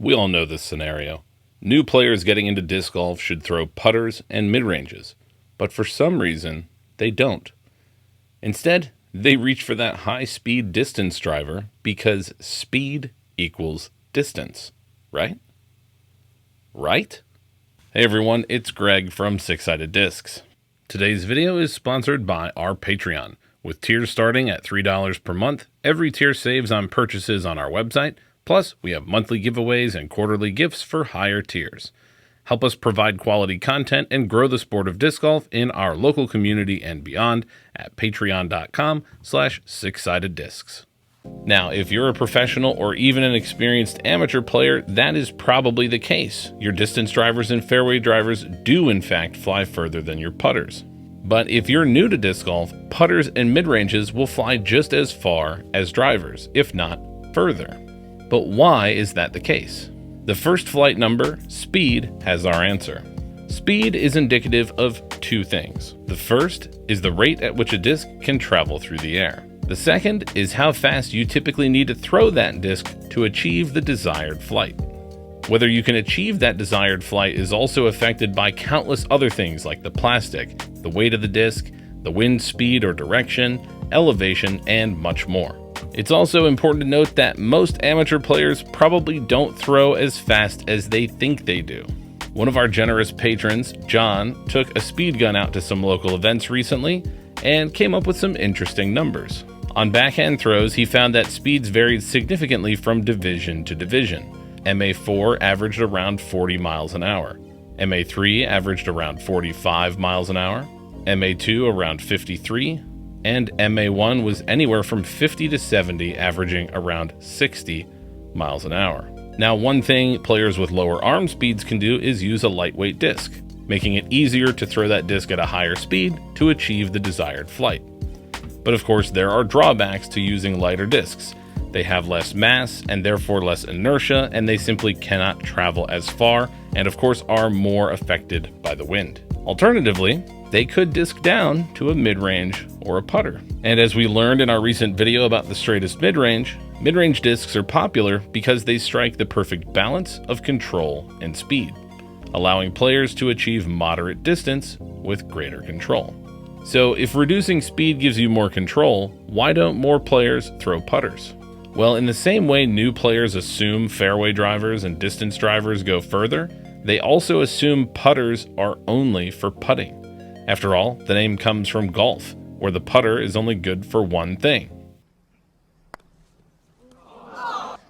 We all know this scenario. New players getting into disc golf should throw putters and mid-ranges, but for some reason, they don't. Instead, they reach for that high-speed distance driver because speed equals distance, right? Right? Hey everyone, it's Greg from Six Sided Discs. Today's video is sponsored by our Patreon. With tiers starting at $3 per month, every tier saves on purchases on our website. Plus, we have monthly giveaways and quarterly gifts for higher tiers. Help us provide quality content and grow the sport of disc golf in our local community and beyond at patreon.com/sixsideddiscs. Now, if you're a professional or even an experienced amateur player, that is probably the case. Your distance drivers and fairway drivers do in fact fly further than your putters. But if you're new to disc golf, putters and mid-ranges will fly just as far as drivers, if not further. But why is that the case? The first flight number, speed, has our answer. Speed is indicative of two things. The first is the rate at which a disc can travel through the air. The second is how fast you typically need to throw that disc to achieve the desired flight. Whether you can achieve that desired flight is also affected by countless other things like the plastic, the weight of the disc, the wind speed or direction, elevation, and much more. It's also important to note that most amateur players probably don't throw as fast as they think they do. One of our generous patrons, John, took a speed gun out to some local events recently and came up with some interesting numbers. On backhand throws, he found that speeds varied significantly from division to division. MA4 averaged around 40 miles an hour. MA3 averaged around 45 miles an hour. MA2 around 53. And MA1 was anywhere from 50 to 70, averaging around 60 miles an hour. Now, one thing players with lower arm speeds can do is use a lightweight disc, making it easier to throw that disc at a higher speed to achieve the desired flight. But of course, there are drawbacks to using lighter discs. They have less mass and therefore less inertia, and they simply cannot travel as far, and of course are more affected by the wind. Alternatively, they could disc down to a mid-range or a putter. And as we learned in our recent video about the straightest mid-range discs are popular because they strike the perfect balance of control and speed, allowing players to achieve moderate distance with greater control. So if reducing speed gives you more control, why don't more players throw putters? Well, in the same way new players assume fairway drivers and distance drivers go further, they also assume putters are only for putting. After all, the name comes from golf, where the putter is only good for one thing.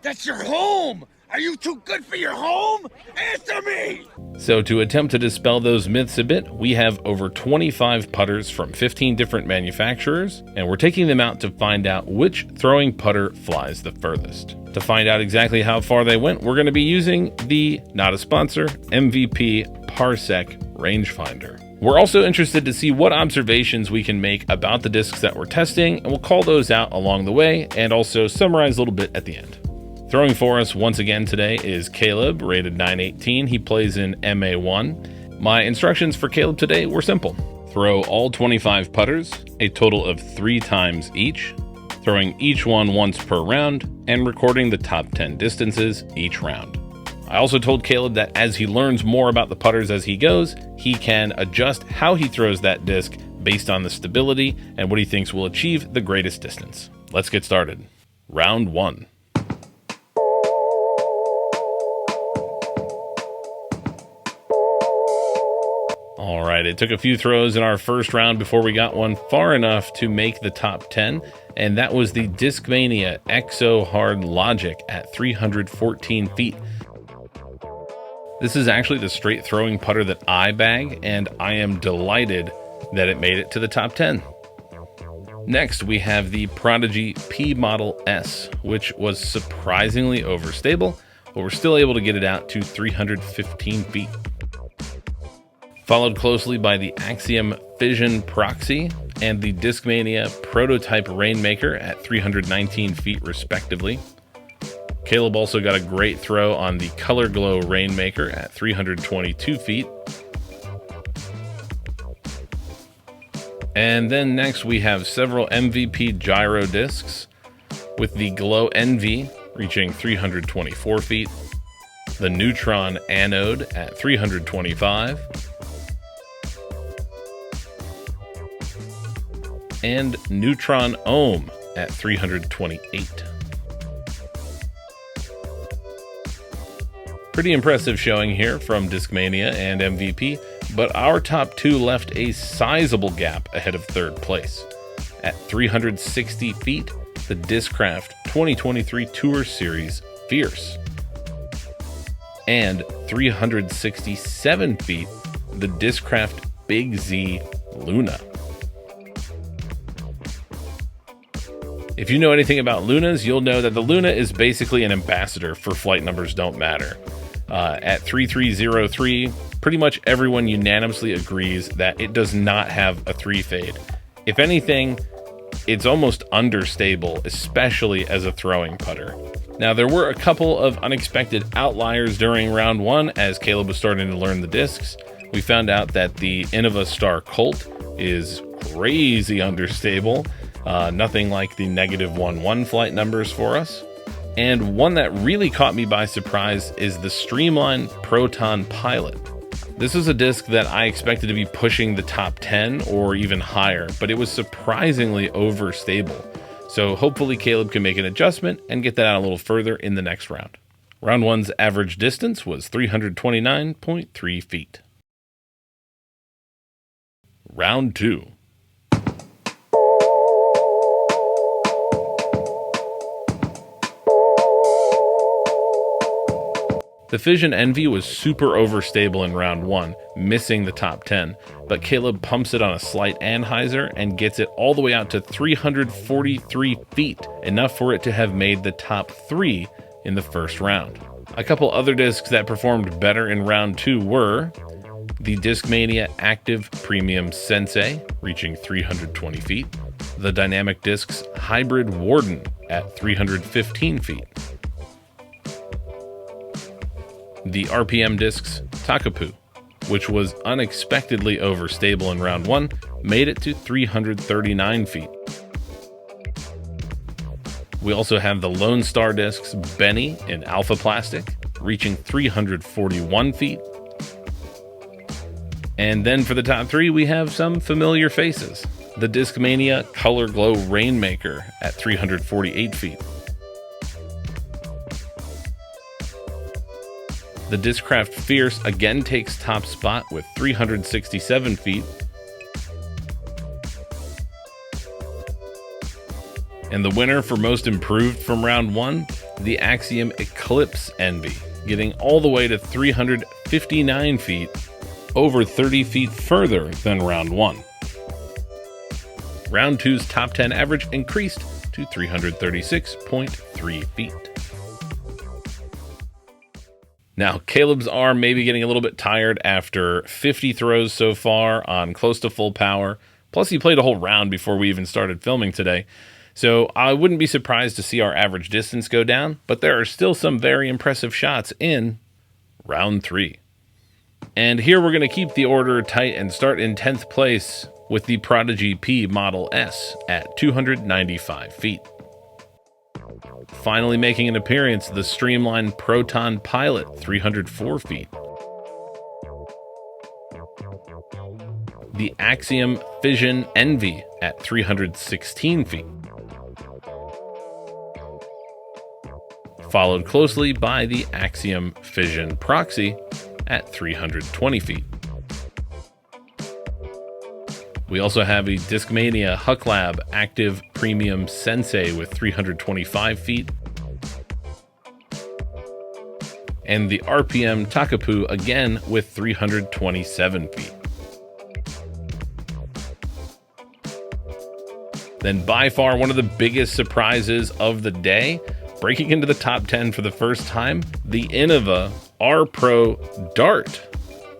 That's your home! Are you too good for your home? Answer me! So to attempt to dispel those myths a bit, we have over 25 putters from 15 different manufacturers, and we're taking them out to find out which throwing putter flies the furthest. To find out exactly how far they went, we're going to be using the, not a sponsor, MVP Parsec rangefinder. We're also interested to see what observations we can make about the discs that we're testing, and we'll call those out along the way and also summarize a little bit at the end. Throwing for us once again today is Caleb, rated 918. He plays in MA1. My instructions for Caleb today were simple. Throw all 25 putters, a total of 3 times each, throwing each one once per round, and recording the top 10 distances each round. I also told Caleb that as he learns more about the putters as he goes, he can adjust how he throws that disc based on the stability and what he thinks will achieve the greatest distance. Let's get started. Round 1. All right, it took a few throws in our first round before we got one far enough to make the top 10, and that was the Discmania Exo Hard Logic at 314 feet. This is actually the straight throwing putter that I bag, and I am delighted that it made it to the top 10. Next, we have the Prodigy P Model S, which was surprisingly overstable, but we're still able to get it out to 315 feet. Followed closely by the Axiom Fission Proxy and the Discmania Prototype Rainmaker at 319 feet respectively. Caleb also got a great throw on the Color Glow Rainmaker at 322 feet. And then next we have several MVP gyro discs, with the Glow Envy reaching 324 feet, the neutron anode at 325, and neutron ohm at 328. Pretty impressive showing here from Discmania and MVP, but our top two left a sizable gap ahead of third place. At 360 feet, the Discraft 2023 Tour Series Fierce. And 367 feet, the Discraft Big Z Luna. If you know anything about Lunas, you'll know that the Luna is basically an ambassador for Flight Numbers Don't Matter. At 3303, pretty much everyone unanimously agrees that it does not have a 3 fade. If anything, it's almost understable, especially as a throwing putter. Now, there were a couple of unexpected outliers during round one as Caleb was starting to learn the discs. We found out that the Innova Star Colt is crazy understable. Nothing like the -11 flight numbers for us. And one that really caught me by surprise is the Streamline Proton Pilot. This is a disc that I expected to be pushing the top 10 or even higher, but it was surprisingly overstable. So hopefully Caleb can make an adjustment and get that out a little further in the next round. Round one's average distance was 329.3 feet. Round two. The Fission Envy was super overstable in round one, missing the top 10, but Caleb pumps it on a slight anhyzer and gets it all the way out to 343 feet, enough for it to have made the top 3 in the first round. A couple other discs that performed better in round two were the Discmania Active Premium Sensei, reaching 320 feet, the Dynamic Discs Hybrid Warden at 315 feet, the RPM Discs Takapu, which was unexpectedly overstable in round one, made it to 339 feet. We also have the Lone Star Discs Benny in Alpha Plastic, reaching 341 feet. And then for the top three, we have some familiar faces. The Discmania Color Glow Rainmaker at 348 feet. The Discraft Fierce again takes top spot with 367 feet. And the winner for most improved from round one, the Axiom Eclipse Envy, getting all the way to 359 feet, over 30 feet further than round one. Round two's top 10 average increased to 336.3 feet. Now, Caleb's arm may be getting a little bit tired after 50 throws so far on close to full power. Plus, he played a whole round before we even started filming today. So I wouldn't be surprised to see our average distance go down, but there are still some very impressive shots in round three. And here we're going to keep the order tight and start in 10th place with the Prodigy P Model S at 295 feet. Finally making an appearance, the Streamline Proton Pilot, 304 feet. The Axiom Fission Envy at 316 feet. Followed closely by the Axiom Fission Proxy at 320 feet. We also have a Discmania Hucklab Active Premium Sensei with 325 feet. And the RPM Takapu again with 327 feet. Then by far one of the biggest surprises of the day, breaking into the top 10 for the first time, the Innova R Pro Dart.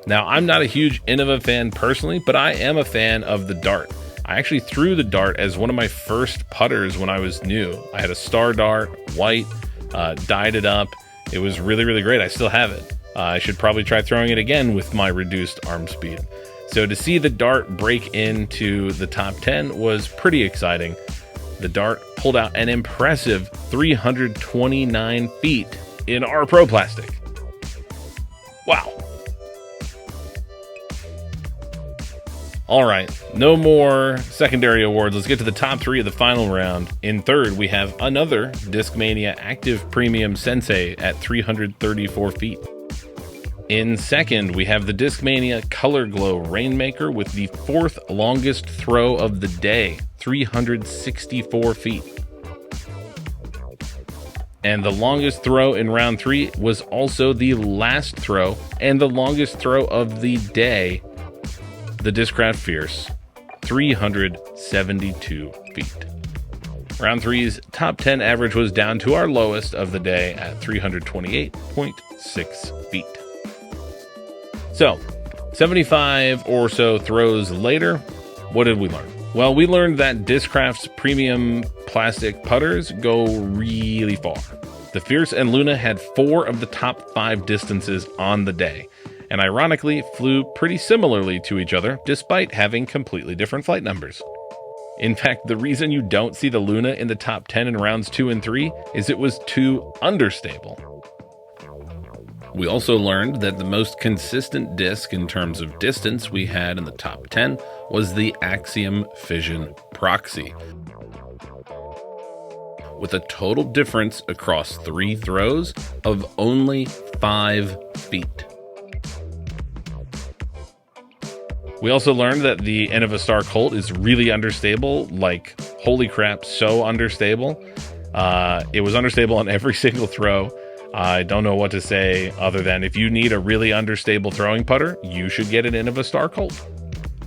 Now, I'm not a huge Innova fan personally, but I am a fan of the Dart. I actually threw the Dart as one of my first putters when I was new. I had a Star Dart, white, dyed it up. It was really, really great. I still have it. I should probably try throwing it again with my reduced arm speed. So to see the Dart break into the top 10 was pretty exciting. The Dart pulled out an impressive 329 feet in R Pro plastic. Wow. All right, no more secondary awards. Let's get to the top 3 of the final round. In third, we have another Discmania Active Premium Sensei at 334 feet. In second, we have the Discmania Color Glow Rainmaker with the 4th longest throw of the day, 364 feet. And the longest throw in round 3 was also the last throw and the longest throw of the day, the Discraft Fierce, 372 feet. Round 3's top 10 average was down to our lowest of the day at 328.6 feet. So, 75 or so throws later, what did we learn? Well, we learned that Discraft's premium plastic putters go really far. The Fierce and Luna had 4 of the top 5 distances on the day, and ironically flew pretty similarly to each other despite having completely different flight numbers. In fact, the reason you don't see the Luna in the top 10 in rounds 2 and 3 is it was too understable. We also learned that the most consistent disc in terms of distance we had in the top 10 was the Axiom Fission Proxy, with a total difference across 3 throws of only 5 feet. We also learned that the End of a Star Colt is really understable, like, holy crap, so understable. It was understable on every single throw. I don't know what to say other than if you need a really understable throwing putter, you should get an End of a Star Colt.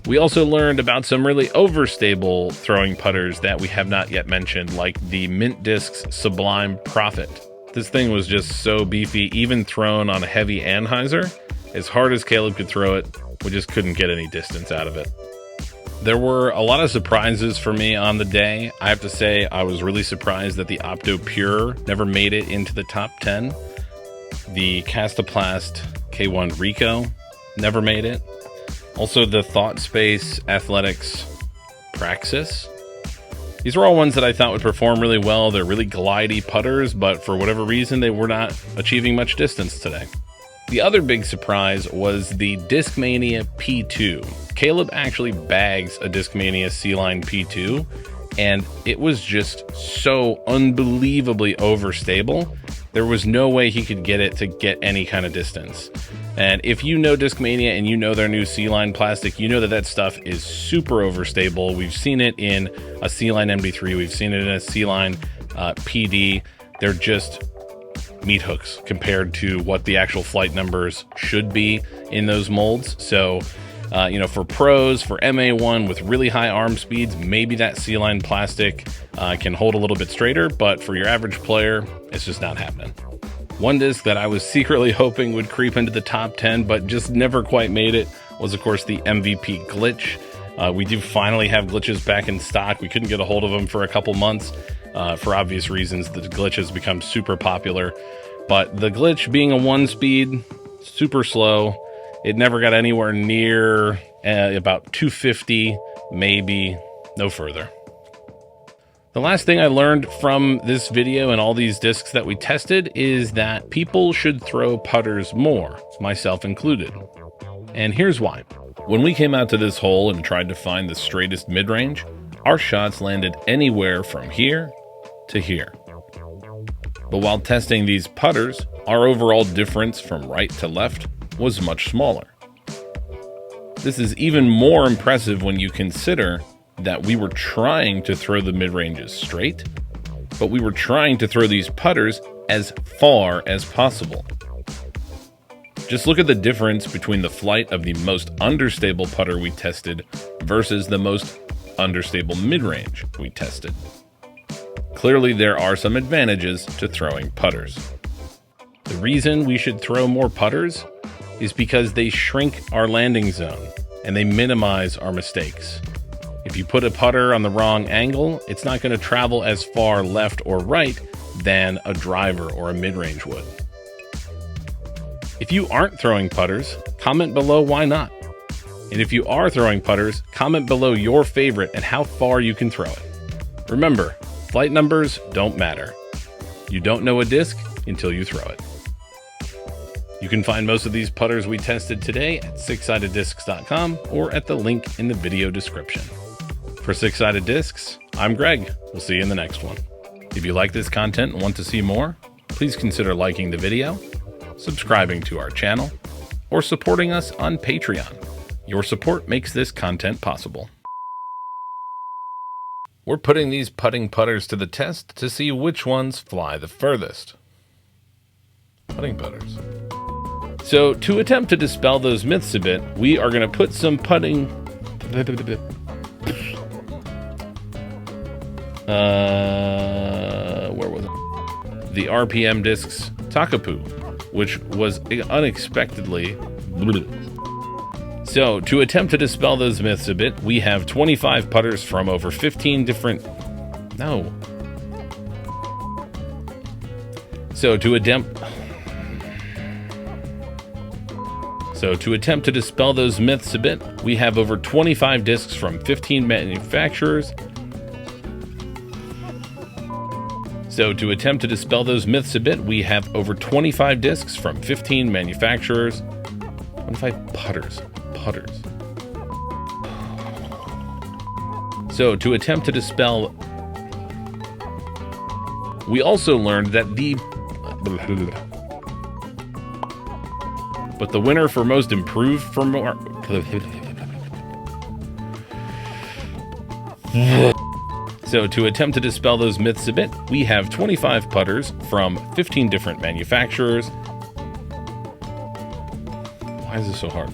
We also learned about some really overstable throwing putters that we have not yet mentioned, like the Mint Discs Sublime Prophet. This thing was just so beefy, even thrown on a heavy anhyzer. As hard as Caleb could throw it, we just couldn't get any distance out of it. There were a lot of surprises for me on the day. I have to say I was really surprised that the Opto Pure never made it into the top 10. The Castoplast K1 Rico never made it. Also the Thought Space Athletics Praxis. These were all ones that I thought would perform really well. They're really glidey putters, but for whatever reason, they were not achieving much distance today. The other big surprise was the Discmania P2. Caleb actually bags a Discmania C-Line P2, and it was just so unbelievably overstable. There was no way he could get it to get any kind of distance. And if you know Discmania and you know their new C-Line plastic, you know that that stuff is super overstable. We've seen it in a C-Line MD3. We've seen it in a C-Line PD. They're just meat hooks compared to what the actual flight numbers should be in those molds. So, for pros, for MA1 with really high arm speeds, maybe that C-Line plastic can hold a little bit straighter, but for your average player, it's just not happening. One disc that I was secretly hoping would creep into the top 10, but just never quite made it, was of course the MVP Glitch. We do finally have glitches back in stock. We couldn't get a hold of them for a couple months. For obvious reasons, the glitch has become super popular. But the glitch being a 1-speed, super slow, it never got anywhere near about 250, maybe, no further. The last thing I learned from this video and all these discs that we tested is that people should throw putters more, myself included. And here's why. When we came out to this hole and tried to find the straightest mid-range, our shots landed anywhere from here to here. But while testing these putters, our overall difference from right to left was much smaller. This is even more impressive when you consider that we were trying to throw the mid-ranges straight, but we were trying to throw these putters as far as possible. Just look at the difference between the flight of the most understable putter we tested versus the most understable mid-range we tested. Clearly, there are some advantages to throwing putters. The reason we should throw more putters is because they shrink our landing zone and they minimize our mistakes. If you put a putter on the wrong angle, it's not going to travel as far left or right than a driver or a mid-range would. If you aren't throwing putters, comment below why not. And if you are throwing putters, comment below your favorite and how far you can throw it. Remember, flight numbers don't matter. You don't know a disc until you throw it. You can find most of these putters we tested today at sixsideddiscs.com or at the link in the video description. For Six Sided Discs, I'm Greg. We'll see you in the next one. If you like this content and want to see more, please consider liking the video, subscribing to our channel, or supporting us on Patreon. Your support makes this content possible. We're putting these putting putters to the test to see which ones fly the furthest. Putting putters. So to attempt to dispel those myths a bit, we are going to put some putting... where was it? The RPM Discs Takapu, which was unexpectedly... So, to attempt to dispel those myths a bit, we have 25 putters from over 15 different... No. So, to attempt to dispel those myths a bit, we have over 25 discs from 15 manufacturers. So, to attempt to dispel those myths a bit, we have over 25 discs from 15 manufacturers. 25 putters. So, to attempt to dispel... We also learned that the... But the winner for most improved for more... So, to attempt to dispel those myths a bit, we have 25 putters from 15 different manufacturers. Why is this so hard?